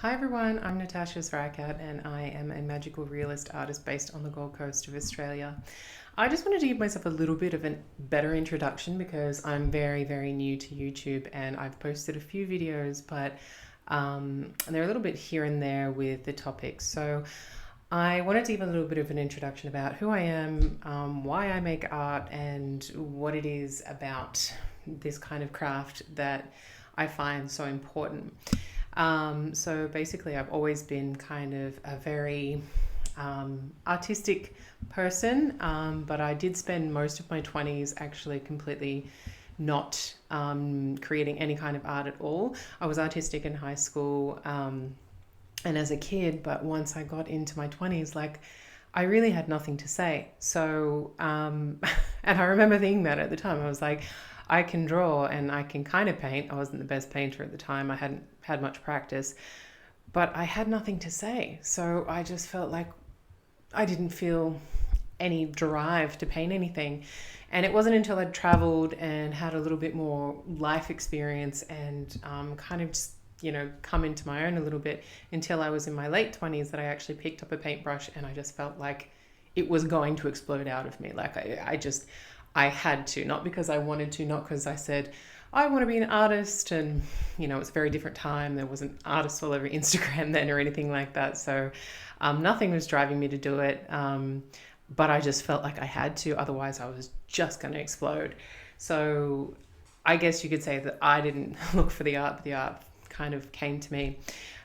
Hi everyone, I'm Natasha Zrakat and I am a magical realist artist based on the Gold Coast of Australia. I just wanted to give myself a little bit of a better introduction because I'm very, very new to YouTube and I've posted a few videos, but they're a little bit here and there with the topics. So I wanted to give a little bit of an introduction about who I am, why I make art, and what it is about this kind of craft that I find so important. So basically, I've always been kind of a very artistic person, but I did spend most of my 20s actually completely not creating any kind of art at all. I was artistic in high school and as a kid, but once I got into my 20s, like I really had nothing to say. So, and I remember thinking that at the time, I was like, I can draw and I can kind of paint. I wasn't the best painter at the time. I hadn't had much practice, but I had nothing to say. So I just felt like I didn't feel any drive to paint anything. And it wasn't until I'd traveled and had a little bit more life experience and kind of just, come into my own a little bit until I was in my late 20s that I actually picked up a paintbrush and I just felt like it was going to explode out of me. Like I had to, not because I wanted to, not because I said, I want to be an artist. And, it's a very different time. There wasn't artists all over Instagram then or anything like that. So nothing was driving me to do it. But I just felt like I had to, otherwise I was just going to explode. So I guess you could say that I didn't look for the art, but the art kind of came to me.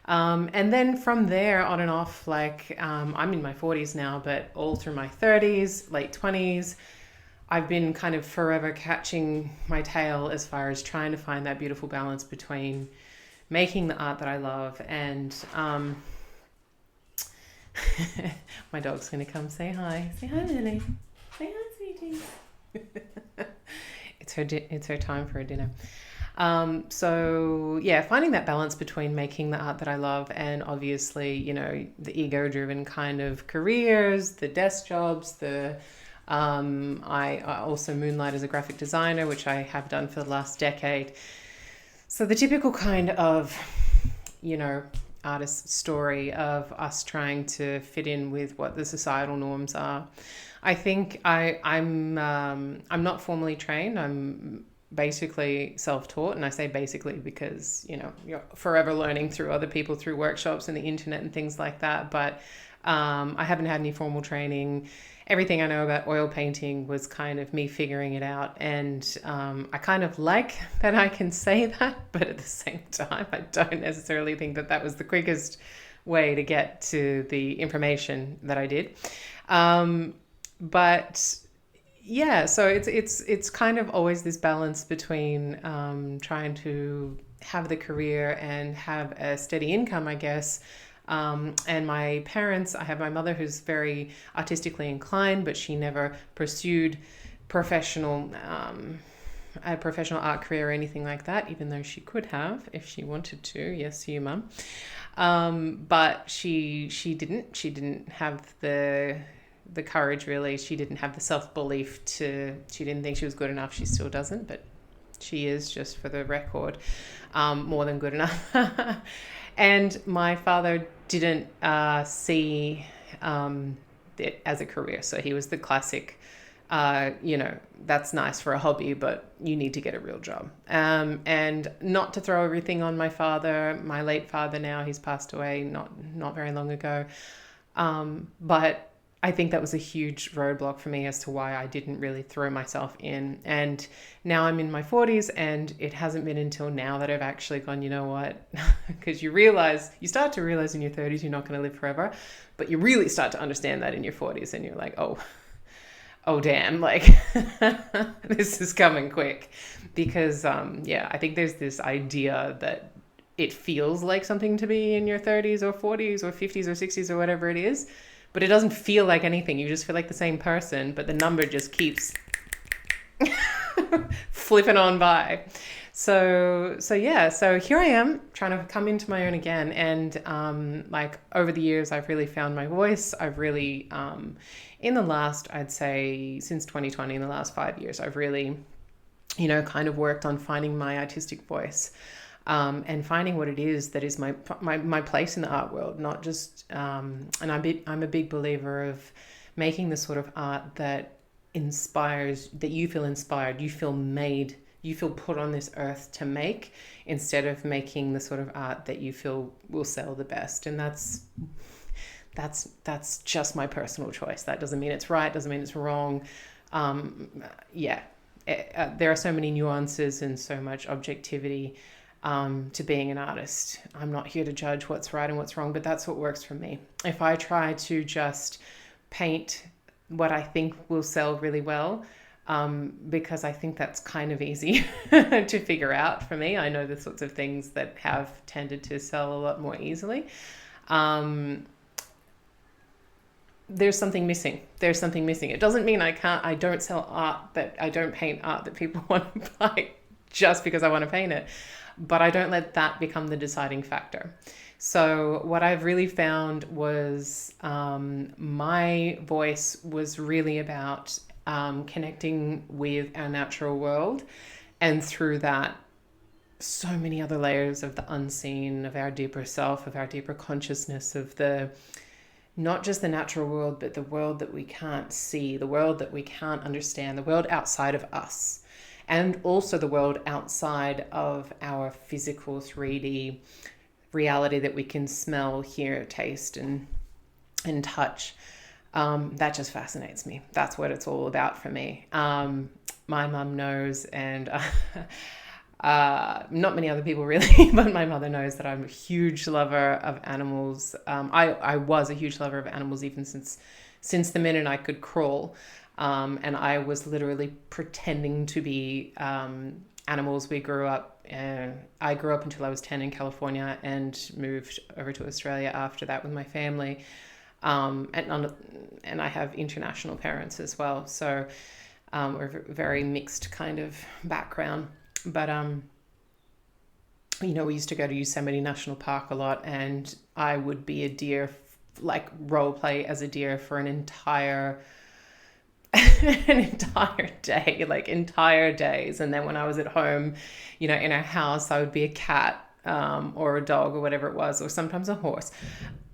And then from there on and off, I'm in my 40s now, but all through my 30s, late 20s, I've been kind of forever catching my tail as far as trying to find that beautiful balance between making the art that I love and my dog's going to come say hi. Say hi, Lily. Say hi, sweetie. It's her time for a dinner. So yeah, finding that balance between making the art that I love and obviously, the ego-driven kind of careers, the desk jobs, I also moonlight as a graphic designer, which I have done for the last decade. So the typical kind of, artist story of us trying to fit in with what the societal norms are. I think I'm not formally trained. I'm basically self-taught, and I say basically because you're forever learning through other people, through workshops and the internet and things like that. But I haven't had any formal training. Everything I know about oil painting was kind of me figuring it out. And I kind of like that I can say that, but at the same time, I don't necessarily think that that was the quickest way to get to the information that I did. But yeah, so it's kind of always this balance between trying to have the career and have a steady income, I guess. And my parents, I have my mother who's very artistically inclined, but she never pursued a professional art career or anything like that, even though she could have if she wanted to. Yes, you, Mum. But she didn't. She didn't have the courage, really. She didn't have the self-belief she didn't think she was good enough. She still doesn't, but she is, just for the record, more than good enough. And my father didn't see it as a career. So he was the classic, that's nice for a hobby, but you need to get a real job. And not to throw everything on my father, my late father now, he's passed away not very long ago. But I think that was a huge roadblock for me as to why I didn't really throw myself in. And now I'm in my 40s and it hasn't been until now that I've actually gone, you know what? Because you start to realize in your 30s you're not going to live forever, but you really start to understand that in your 40s and you're like, oh damn, like this is coming quick. Because I think there's this idea that it feels like something to be in your 30s or 40s or 50s or 60s or whatever it is. But it doesn't feel like anything. You just feel like the same person, but the number just keeps flipping on by. So here I am trying to come into my own again. And over the years, I've really found my voice. I've really, in the last, I'd say since 2020, in the last 5 years, I've really, kind of worked on finding my artistic voice. and finding what it is that is my place in the art world, not just, and I'm a big believer of making the sort of art that inspires, that you feel inspired, you feel made, you feel put on this earth to make, instead of making the sort of art that you feel will sell the best. And that's just my personal choice. That doesn't mean it's right, doesn't mean it's wrong. There are so many nuances and so much objectivity to being an artist. I'm not here to judge what's right and what's wrong, but that's what works for me. If I try to just paint what I think will sell really well, because I think that's kind of easy to figure out for me. I know the sorts of things that have tended to sell a lot more easily. There's something missing. It doesn't mean I don't sell art, that I don't paint art that people want to buy just because I want to paint it. But I don't let that become the deciding factor. So what I've really found was my voice was really about connecting with our natural world, and through that, so many other layers of the unseen, of our deeper self, of our deeper consciousness, of the, not just the natural world, but the world that we can't see, the world that we can't understand, the world outside of us, and also the world outside of our physical 3D reality that we can smell, hear, taste, and touch. That just fascinates me. That's what it's all about for me. My mum knows, and not many other people really, but my mother knows that I'm a huge lover of animals. I was a huge lover of animals even since the minute I could crawl. And I was literally pretending to be animals. I grew up until I was 10 in California and moved over to Australia after that with my family. And I have international parents as well. So we're a very mixed kind of background. But, we used to go to Yosemite National Park a lot, and I would be a deer, like role play as a deer for an entire day, like entire days. And then when I was at home, in our house, I would be a cat or a dog or whatever it was, or sometimes a horse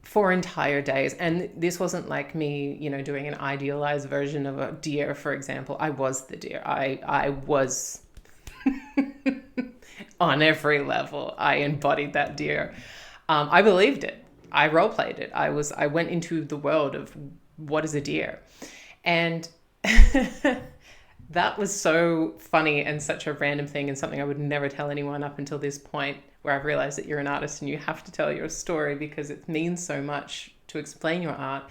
for entire days. And this wasn't like me, doing an idealized version of a deer, for example. I was the deer. I was on every level. I embodied that deer. I believed it. I role played it. I went into the world of what is a deer. And that was so funny and such a random thing, and something I would never tell anyone up until this point, where I've realized that you're an artist and you have to tell your story because it means so much to explain your art,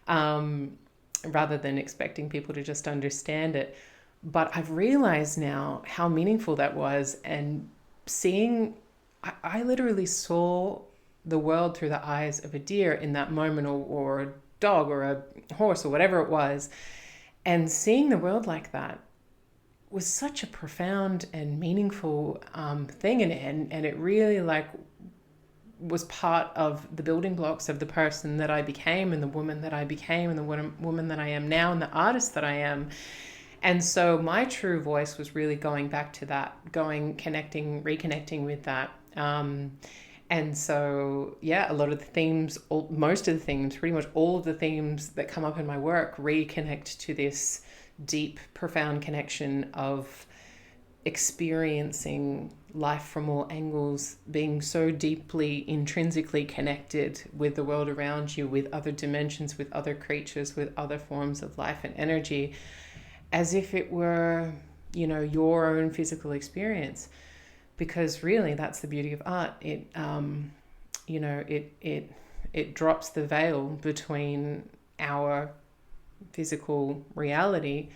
rather than expecting people to just understand it. But I've realized now how meaningful that was, and I literally saw the world through the eyes of a deer in that moment, or a dog or a horse or whatever it was. And seeing the world like that was such a profound and meaningful thing, and it really was part of the building blocks of the person that I became, and the woman that I became, and the woman that I am now, and the artist that I am. And so my true voice was really going back to that, reconnecting with that. And so, a lot of the themes, most of the themes, pretty much all of the themes that come up in my work reconnect to this deep, profound connection of experiencing life from all angles, being so deeply, intrinsically connected with the world around you, with other dimensions, with other creatures, with other forms of life and energy, as if it were, your own physical experience. Because really, that's the beauty of art. It drops the veil between our physical reality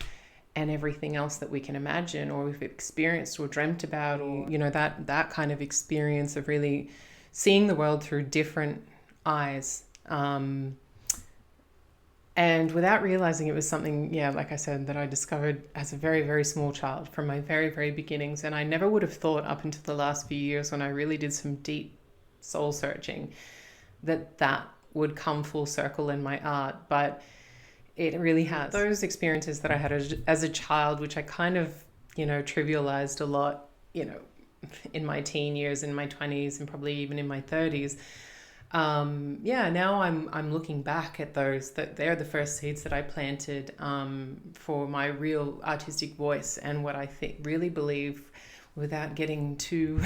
and everything else that we can imagine, or we've experienced or dreamt about, or that kind of experience of really seeing the world through different eyes. And without realizing, it was something, like I said, that I discovered as a very, very small child from my very, very beginnings. And I never would have thought up until the last few years, when I really did some deep soul searching, that would come full circle in my art. But it really has. Those experiences that I had as a child, which I kind of, trivialized a lot, in my teen years, in my 20s, and probably even in my 30s. Yeah, now I'm looking back at those, that they're the first seeds that I planted for my real artistic voice, and what I think really believe, without getting too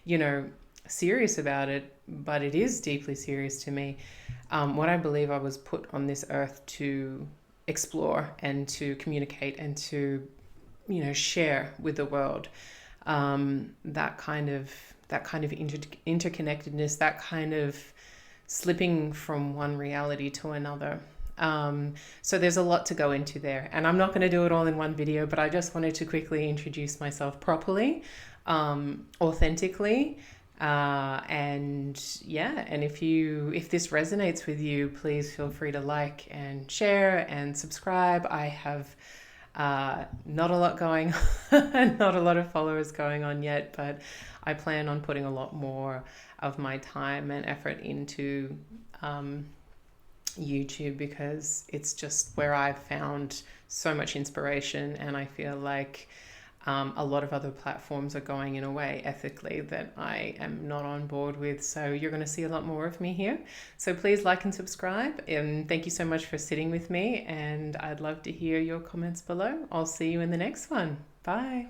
you know serious about it, but it is deeply serious to me. What I believe I was put on this earth to explore and to communicate and to share with the world. That kind of interconnectedness, that kind of slipping from one reality to another. So there's a lot to go into there, and I'm not going to do it all in one video, but I just wanted to quickly introduce myself properly, authentically, and yeah. And if this resonates with you, please feel free to like and share and subscribe. I have not a lot going on, not a lot of followers going on yet, but I plan on putting a lot more of my time and effort into YouTube, because it's just where I've found so much inspiration, and I feel like a lot of other platforms are going in a way ethically that I am not on board with. So you're going to see a lot more of me here. So please like and subscribe. And thank you so much for sitting with me. And I'd love to hear your comments below. I'll see you in the next one. Bye.